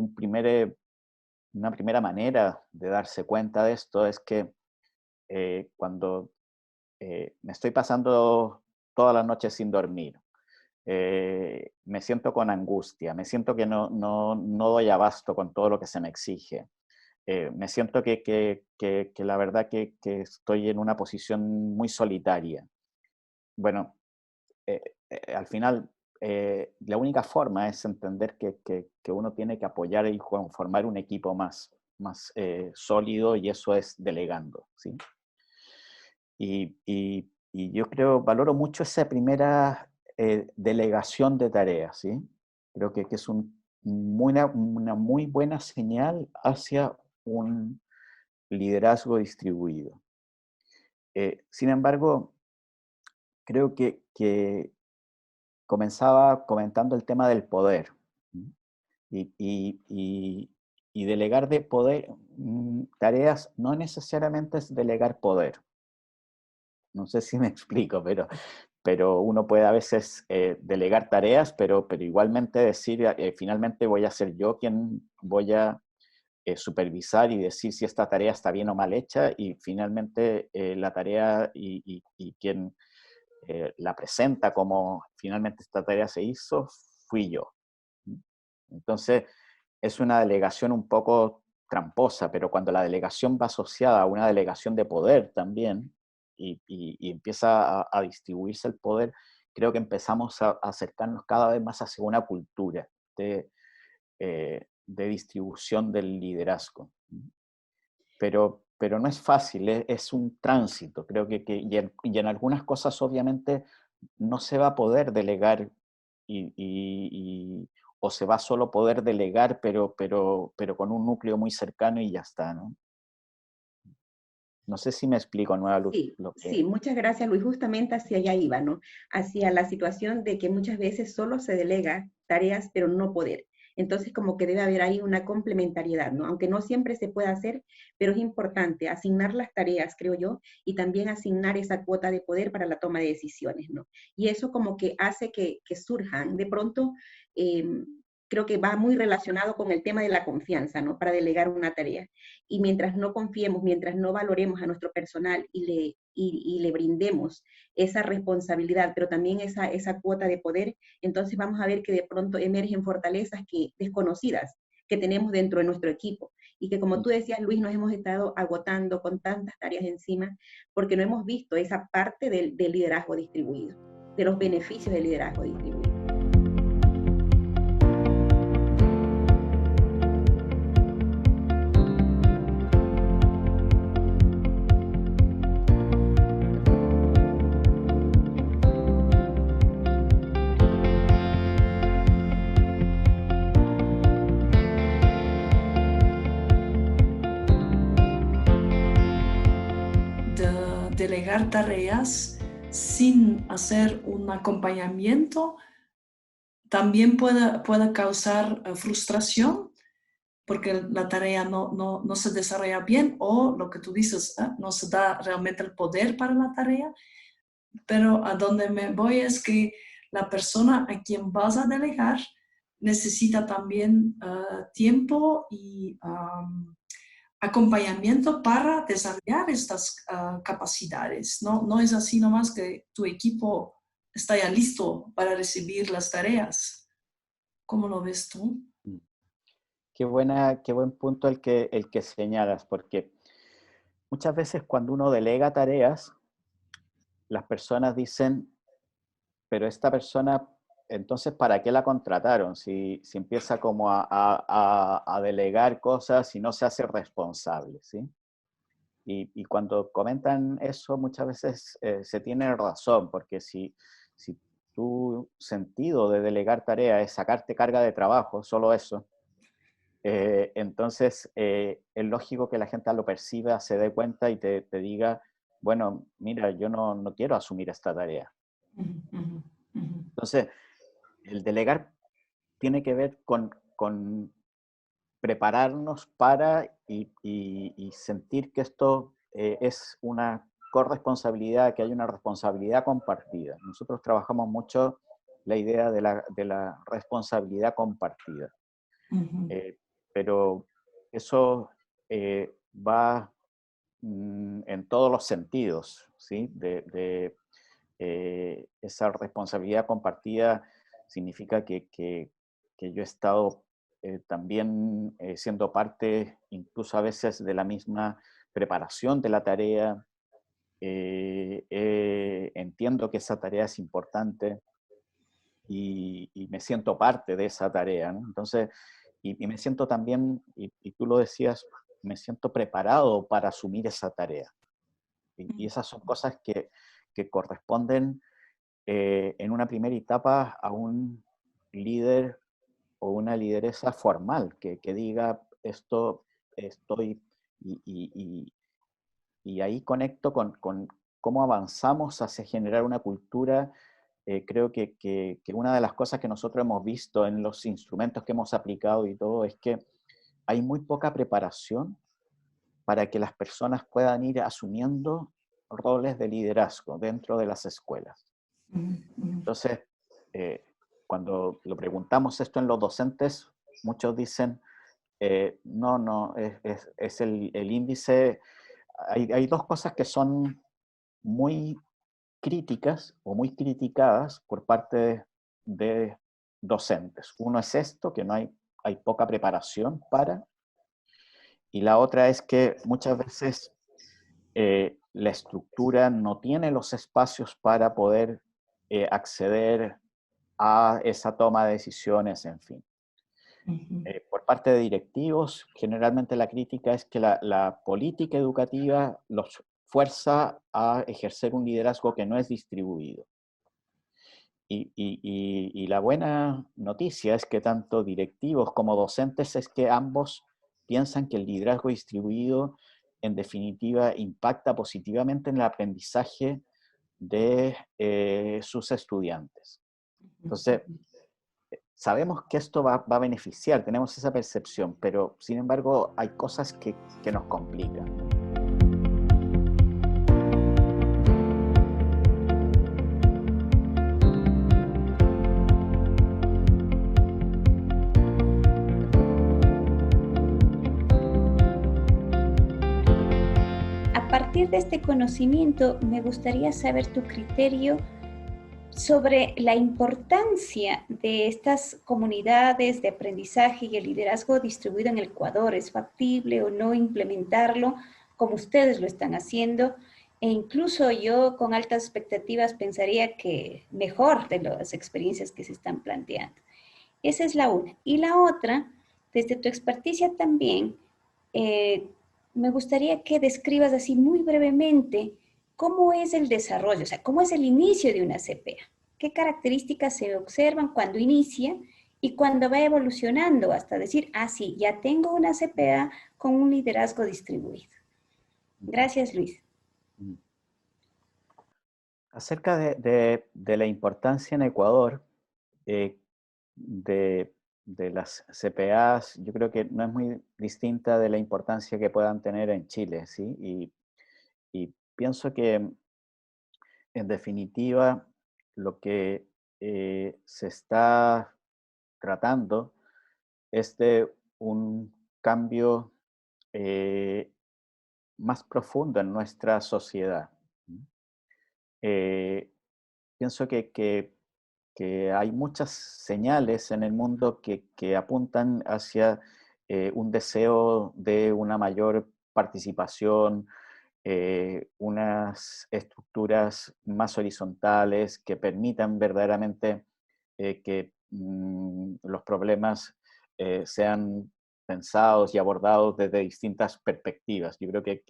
una primera manera de darse cuenta de esto es que cuando me estoy pasando toda la noche sin dormir, me siento con angustia, me siento que no doy abasto con todo lo que se me exige. Me siento que la verdad que estoy en una posición muy solitaria. Bueno, al final, la única forma es entender que uno tiene que apoyar y formar un equipo más sólido, y eso es delegando, ¿sí? Y yo valoro mucho esa primera delegación de tareas, ¿sí? Creo que es una muy buena señal hacia un liderazgo distribuido. Sin embargo, creo que comenzaba comentando el tema del poder. Y delegar de poder, tareas no necesariamente es delegar poder. No sé si me explico, pero uno puede a veces delegar tareas, pero igualmente decir, finalmente voy a ser yo quien voy a supervisar y decir si esta tarea está bien o mal hecha, y finalmente la tarea y quien la presenta como finalmente esta tarea se hizo, fui yo. Entonces, es una delegación un poco tramposa, pero cuando la delegación va asociada a una delegación de poder también, y empieza a distribuirse el poder, creo que empezamos a acercarnos cada vez más hacia una cultura de distribución del liderazgo. Pero no es fácil, es un tránsito. Creo y en algunas cosas obviamente no se va a poder delegar o se va a solo poder delegar, pero con un núcleo muy cercano y ya está, ¿no? No sé si me explico, Nueva Luz. Sí, sí, muchas gracias, Luis. Justamente hacia allá iba, ¿no? Hacia la situación de que muchas veces solo se delega tareas, pero no poder. Entonces, como que debe haber ahí una complementariedad, ¿no? Aunque no siempre se pueda hacer, pero es importante asignar las tareas, creo yo, y también asignar esa cuota de poder para la toma de decisiones, ¿no? Y eso como que hace que surjan de pronto creo que va muy relacionado con el tema de la confianza, ¿no? Para delegar una tarea. Y mientras no confiemos, mientras no valoremos a nuestro personal y le brindemos esa responsabilidad, pero también esa cuota de poder, entonces vamos a ver que de pronto emergen fortalezas desconocidas que tenemos dentro de nuestro equipo. Y que como tú decías, Luis, nos hemos estado agotando con tantas tareas encima porque no hemos visto esa parte del liderazgo distribuido, de los beneficios del liderazgo distribuido. Delegar tareas sin hacer un acompañamiento también puede causar frustración porque la tarea no se desarrolla bien, o lo que tú dices, no se da realmente el poder para la tarea. pero a donde me voy es que la persona a quien vas a delegar necesita también tiempo y acompañamiento para desarrollar estas capacidades. No es así nomás que tu equipo está ya listo para recibir las tareas. ¿Cómo lo ves tú? Qué buen punto el que señalas, porque muchas veces cuando uno delega tareas, las personas dicen, pero esta persona, entonces, ¿para qué la contrataron? Si empieza como a delegar cosas y no se hace responsable, ¿sí? Y cuando comentan eso, muchas veces se tiene razón, porque si tu sentido de delegar tareas es sacarte carga de trabajo, solo eso, entonces es lógico que la gente lo perciba, se dé cuenta y te diga, bueno, mira, yo no quiero asumir esta tarea. Entonces, el delegar tiene que ver con prepararnos para y sentir que esto es una corresponsabilidad, que hay una responsabilidad compartida. Nosotros trabajamos mucho la idea de la responsabilidad compartida. Pero eso va en todos los sentidos, ¿sí? Esa responsabilidad compartida significa que yo he estado también siendo parte, incluso a veces, de la misma preparación de la tarea. Entiendo que esa tarea es importante y me siento parte de esa tarea, ¿no? Entonces, y me siento también, y tú lo decías, me siento preparado para asumir esa tarea. Y esas son cosas que corresponden en una primera etapa a un líder o una lideresa formal, que diga esto estoy, y, y- y- y ahí conecto con cómo avanzamos hacia generar una cultura. Creo que una de las cosas que nosotros hemos visto en los instrumentos que hemos aplicado y todo es que hay muy poca preparación para que las personas puedan ir asumiendo roles de liderazgo dentro de las escuelas. Entonces, eh, cuando lo preguntamos esto en los docentes, muchos dicen, no, es el índice. Hay dos cosas que son muy críticas o muy criticadas por parte de docentes. Uno es esto, que no hay poca preparación para, y la otra es que muchas veces la estructura no tiene los espacios para poder acceder a esa toma de decisiones, en fin. Por parte de directivos, generalmente la crítica es que la política educativa los fuerza a ejercer un liderazgo que no es distribuido. Y la buena noticia es que tanto directivos como docentes es que ambos piensan que el liderazgo distribuido en definitiva impacta positivamente en el aprendizaje de sus estudiantes. Entonces, sabemos que esto va a beneficiar, tenemos esa percepción, pero sin embargo hay cosas que nos complican. A partir de este conocimiento, me gustaría saber tu criterio sobre la importancia de estas comunidades de aprendizaje y el liderazgo distribuido en el Ecuador. ¿Es factible o no implementarlo como ustedes lo están haciendo? E incluso yo con altas expectativas pensaría que mejor de las experiencias que se están planteando. Esa es la una. Y la otra, desde tu experticia también, eh, me gustaría que describas así muy brevemente cómo es el desarrollo, o sea, cómo es el inicio de una CPA. ¿Qué características se observan cuando inicia y cuando va evolucionando hasta decir, ah, sí, ya tengo una CPA con un liderazgo distribuido? Gracias, Luis. Acerca de la importancia en Ecuador eh, de las CPAs, yo creo que no es muy distinta de la importancia que puedan tener en Chile, ¿sí? Y pienso que en definitiva, lo que se está tratando es de un cambio más profundo en nuestra sociedad. Eh, Pienso que hay muchas señales en el mundo que apuntan hacia un deseo de una mayor participación, unas estructuras más horizontales que permitan verdaderamente que los problemas sean pensados y abordados desde distintas perspectivas. Yo creo que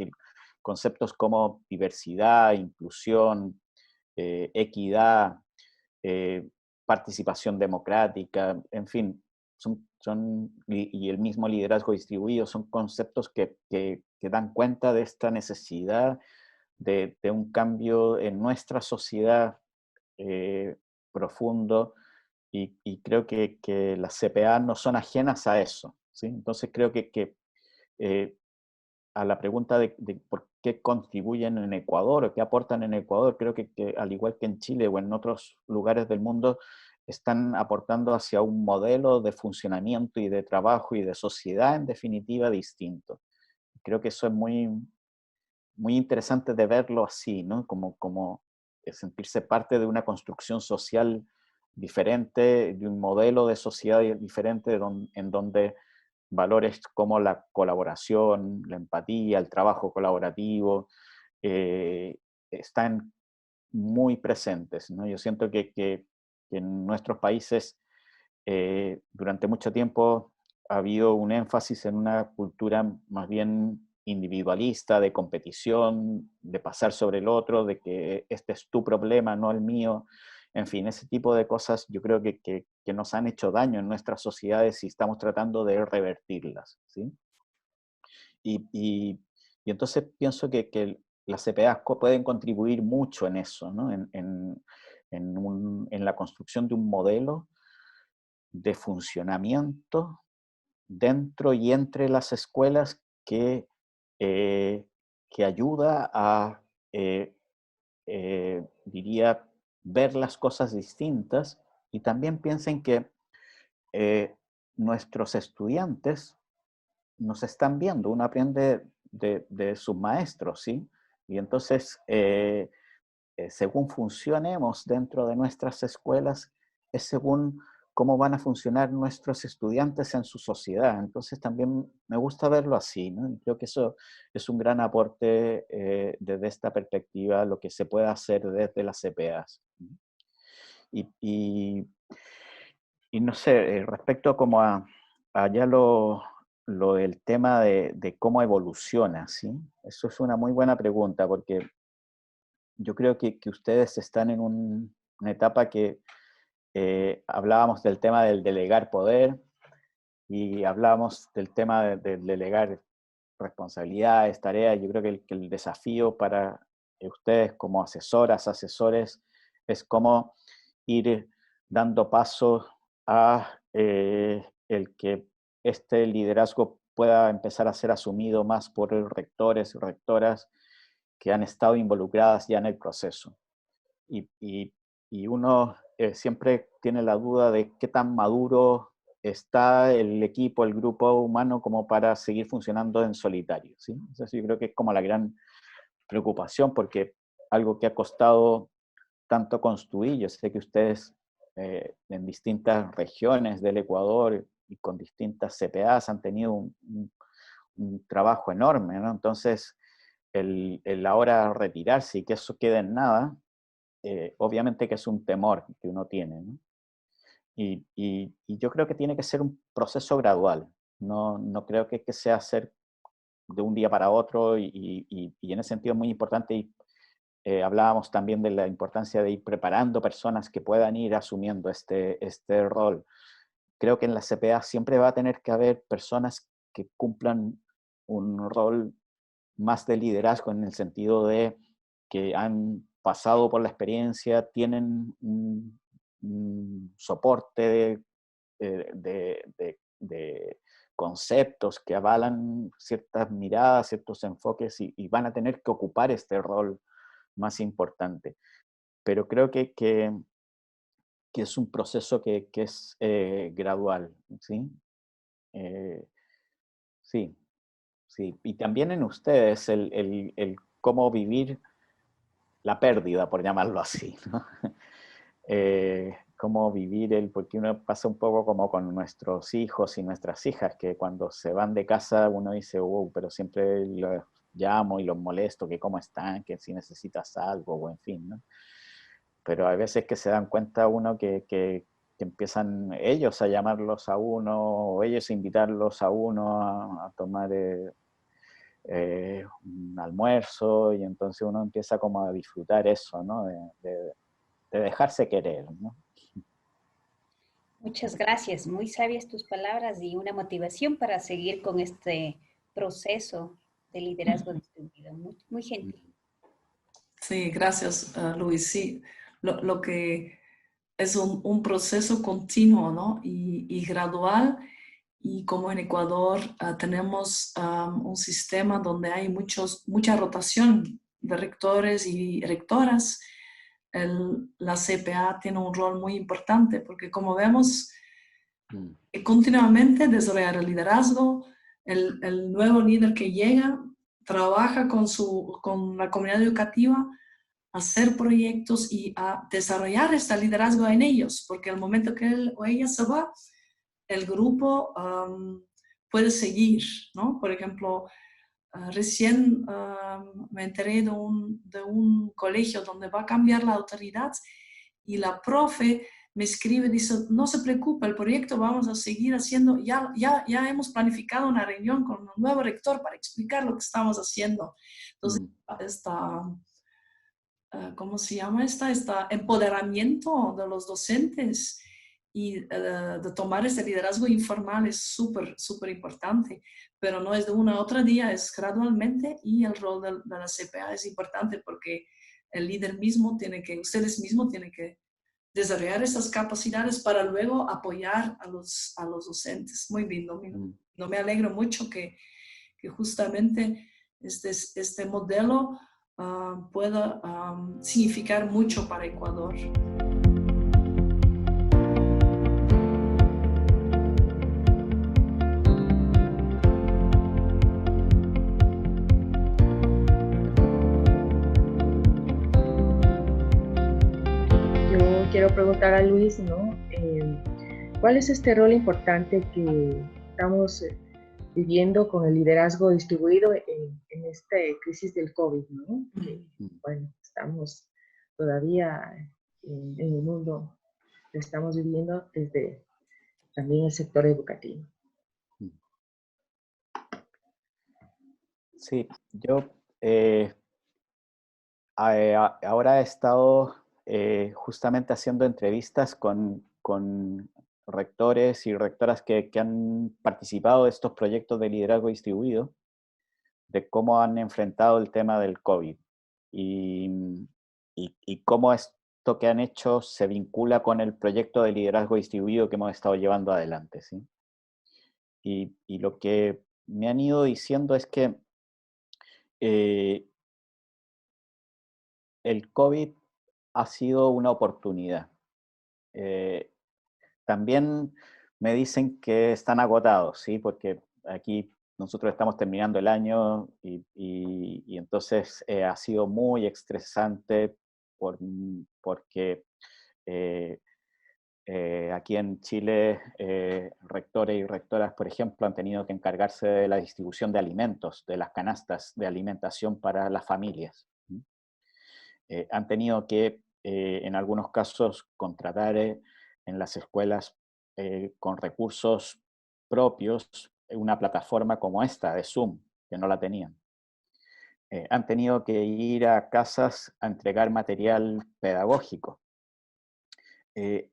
conceptos como diversidad, inclusión, equidad, eh, participación democrática, en fin, y el mismo liderazgo distribuido son conceptos que dan cuenta de esta necesidad de un cambio en nuestra sociedad profundo, y creo que las CPA no son ajenas a eso, ¿sí? Entonces creo que a la pregunta de por qué contribuyen en Ecuador o qué aportan en Ecuador, creo que al igual que en Chile o en otros lugares del mundo, están aportando hacia un modelo de funcionamiento y de trabajo y de sociedad en definitiva distinto. Creo que eso es muy interesante de verlo así, ¿no? Como sentirse parte de una construcción social diferente, de un modelo de sociedad diferente en donde valores como la colaboración, la empatía, el trabajo colaborativo, están muy presentes, ¿no? Yo siento que en nuestros países durante mucho tiempo ha habido un énfasis en una cultura más bien individualista, de competición, de pasar sobre el otro, de que este es tu problema, no el mío. En fin, ese tipo de cosas yo creo que nos han hecho daño en nuestras sociedades y estamos tratando de revertirlas, ¿sí? Y entonces pienso que las CPAs pueden contribuir mucho en eso, ¿no? En la construcción de un modelo de funcionamiento dentro y entre las escuelas eh, que ayuda a, diría, ver las cosas distintas, y también piensen que eh, nuestros estudiantes nos están viendo, uno aprende de sus maestros, ¿sí? Y entonces, según funcionemos dentro de nuestras escuelas, es según cómo van a funcionar nuestros estudiantes en su sociedad. Entonces también me gusta verlo así, ¿no? Y creo que eso es un gran aporte desde esta perspectiva, lo que se puede hacer desde las CPAs. Y, y, y no sé, respecto como a ya el tema de cómo evoluciona, ¿sí? Eso es una muy buena pregunta, porque yo creo que ustedes están en una etapa que hablábamos del tema del delegar poder y hablábamos del tema del delegar responsabilidades, tareas. Yo creo que el desafío para ustedes como asesoras, asesores, es cómo ir dando paso a el que este liderazgo pueda empezar a ser asumido más por rectores y rectoras que han estado involucradas ya en el proceso. Y uno siempre tiene la duda de qué tan maduro está el equipo, el grupo humano como para seguir funcionando en solitario, ¿sí? Entonces yo creo que es como la gran preocupación, porque algo que ha costado tanto construir, yo sé que ustedes en distintas regiones del Ecuador y con distintas CPAs han tenido un trabajo enorme, ¿no? Entonces, el ahora retirarse y que eso quede en nada, obviamente que es un temor que uno tiene, ¿no? Y yo creo que tiene que ser un proceso gradual, no creo que sea hacer de un día para otro, y en ese sentido es muy importante, y hablábamos también de la importancia de ir preparando personas que puedan ir asumiendo este rol. Creo que en la CPA siempre va a tener que haber personas que cumplan un rol más de liderazgo, en el sentido de que han pasado por la experiencia, tienen un soporte de conceptos que avalan ciertas miradas, ciertos enfoques, y van a tener que ocupar este rol más importante. pero creo que es un proceso que es gradual, ¿sí? Sí, sí. Y también en ustedes el cómo vivir la pérdida, por llamarlo así, ¿no? Cómo vivir porque uno pasa un poco como con nuestros hijos y nuestras hijas, que cuando se van de casa uno dice, wow, pero siempre los llamo y los molesto, que cómo están, que si necesitas algo, o en fin, ¿no? Pero hay veces que se dan cuenta uno que empiezan ellos a llamarlos a uno, o ellos a invitarlos a uno a tomar un almuerzo, y entonces uno empieza como a disfrutar eso, ¿no? De dejarse querer, ¿no? Muchas gracias, muy sabias tus palabras y una motivación para seguir con este proceso de liderazgo distribuido. Muy, muy gentil. Sí, gracias, Luis. Sí, lo que es un proceso continuo, ¿no? Y gradual. Y como en Ecuador tenemos un sistema donde hay mucha rotación de rectores y rectoras, la CPA tiene un rol muy importante porque como vemos, continuamente desarrollar el liderazgo, el nuevo líder que llega trabaja con la comunidad educativa a hacer proyectos y a desarrollar este liderazgo en ellos, porque al momento que él o ella se va, el grupo puede seguir, ¿no? Por ejemplo, recién me enteré de un colegio donde va a cambiar la autoridad y la profe me escribe, dice, no se preocupe, el proyecto vamos a seguir haciendo, ya hemos planificado una reunión con un nuevo rector para explicar lo que estamos haciendo. Entonces, ¿cómo se llama esta? Empoderamiento de los docentes y de tomar ese liderazgo informal es súper, súper importante, pero no es de uno a otro día, es gradualmente, y el rol de la CPA es importante porque el líder mismo ustedes mismos tienen que desarrollar esas capacidades para luego apoyar a los docentes. Muy lindo, no me alegro mucho que justamente este modelo pueda significar mucho para Ecuador. Yo quiero preguntar a Luis, ¿no? ¿Cuál es este rol importante que estamos viviendo con el liderazgo distribuido en esta crisis del COVID, ¿no? Que, bueno, estamos todavía en el mundo, lo estamos viviendo desde también el sector educativo. Sí, yo ahora he estado justamente haciendo entrevistas con rectores y rectoras que han participado de estos proyectos de liderazgo distribuido, de cómo han enfrentado el tema del COVID y cómo esto que han hecho se vincula con el proyecto de liderazgo distribuido que hemos estado llevando adelante, ¿sí? Y lo que me han ido diciendo es que el COVID ha sido una oportunidad. También me dicen que están agotados, ¿sí? Porque aquí nosotros estamos terminando el año y entonces ha sido muy estresante porque aquí en Chile rectores y rectoras, por ejemplo, han tenido que encargarse de la distribución de alimentos, de las canastas de alimentación para las familias. Han tenido que, en algunos casos, contratar en las escuelas con recursos propios una plataforma como esta de Zoom, que no la tenían. Han tenido que ir a casas a entregar material pedagógico.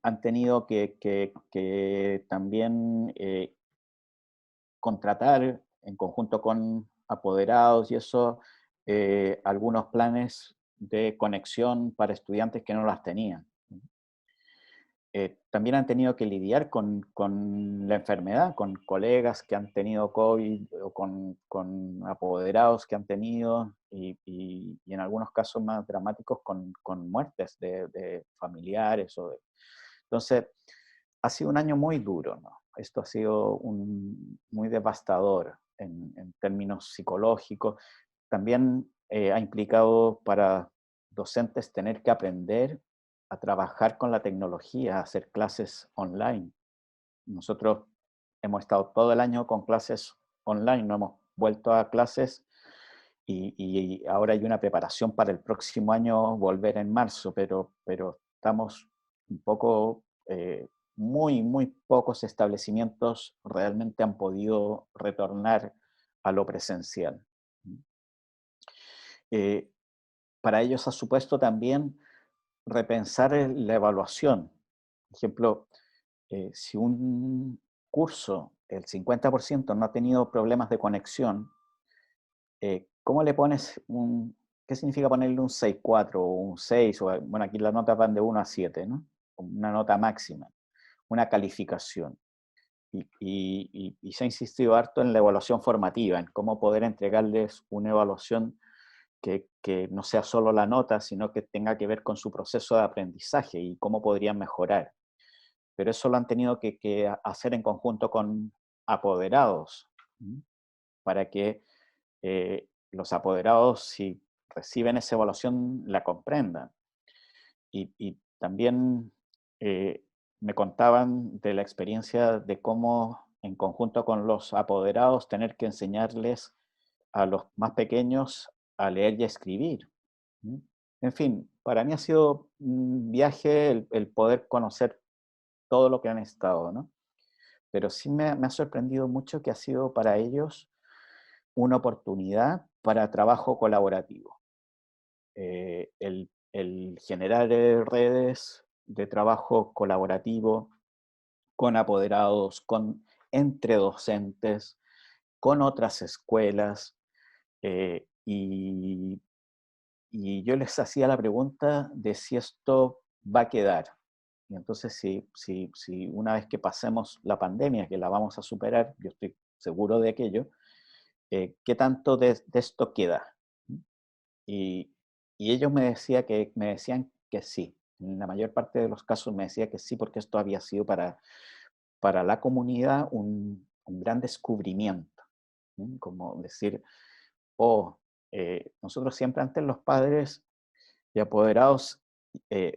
Han tenido que también contratar en conjunto con apoderados y eso, algunos planes de conexión para estudiantes que no las tenían. también han tenido que lidiar con la enfermedad, con colegas que han tenido COVID o con apoderados que han tenido y en algunos casos más dramáticos con muertes de familiares. Entonces, ha sido un año muy duro, ¿no? Esto ha sido muy devastador en términos psicológicos. También ha implicado para docentes tener que aprender a trabajar con la tecnología, a hacer clases online. Nosotros hemos estado todo el año con clases online, no hemos vuelto a clases y ahora hay una preparación para el próximo año volver en marzo, pero estamos un poco, muy pocos establecimientos realmente han podido retornar a lo presencial. Para ellos ha supuesto también repensar la evaluación. Por ejemplo, si un curso, el 50% no ha tenido problemas de conexión, ¿cómo le pones qué significa ponerle un 6.4 o un 6? O, bueno, aquí las notas van de 1 a 7, ¿no? Una nota máxima, una calificación. Y se ha insistido harto en la evaluación formativa, en cómo poder entregarles una evaluación que no sea solo la nota, sino que tenga que ver con su proceso de aprendizaje y cómo podrían mejorar. Pero eso lo han tenido que hacer en conjunto con apoderados, para que los apoderados, si reciben esa evaluación, la comprendan. Y también me contaban de la experiencia de cómo, en conjunto con los apoderados, tener que enseñarles a los más pequeños a leer y a escribir. En fin, para mí ha sido un viaje el poder conocer todo lo que han estado, ¿no? Pero sí me ha sorprendido mucho que ha sido para ellos una oportunidad para trabajo colaborativo. El generar redes de trabajo colaborativo con apoderados, entre docentes, con otras escuelas, y yo les hacía la pregunta de si esto va a quedar. Y entonces, si una vez que pasemos la pandemia, que la vamos a superar, yo estoy seguro de aquello, ¿qué tanto de esto queda? Y ellos me decían que sí. En la mayor parte de los casos me decía que sí, porque esto había sido para la comunidad un gran descubrimiento. Como decir, nosotros siempre antes los padres y apoderados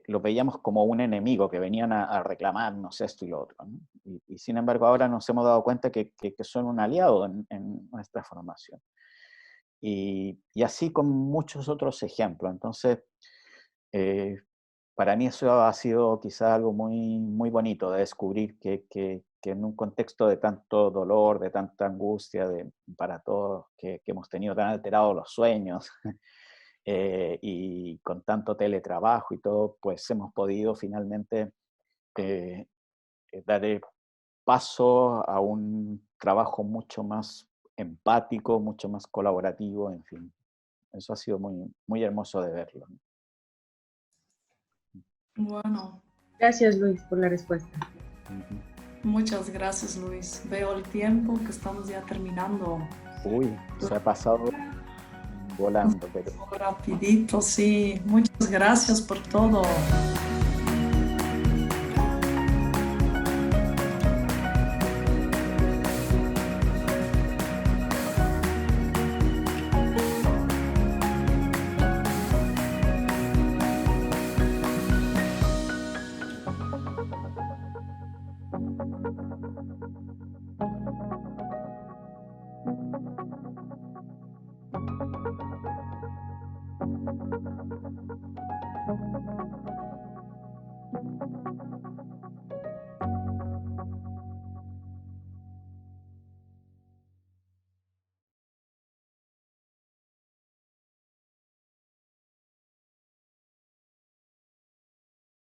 los veíamos como un enemigo, que venían a reclamarnos esto y lo otro, ¿no? Y sin embargo ahora nos hemos dado cuenta que son un aliado en nuestra formación. Y así con muchos otros ejemplos. Entonces, para mí eso ha sido quizá algo muy bonito de descubrir que en un contexto de tanto dolor, de tanta angustia para todos, que hemos tenido tan alterados los sueños, y con tanto teletrabajo y todo, pues hemos podido finalmente dar paso a un trabajo mucho más empático, mucho más colaborativo, en fin. Eso ha sido muy hermoso de verlo. Bueno. Gracias, Luis, por la respuesta. Muchas gracias, Luis. Veo el tiempo que estamos ya terminando. Uy, se ha pasado volando. Pero... Rapidito, sí. Muchas gracias por todo.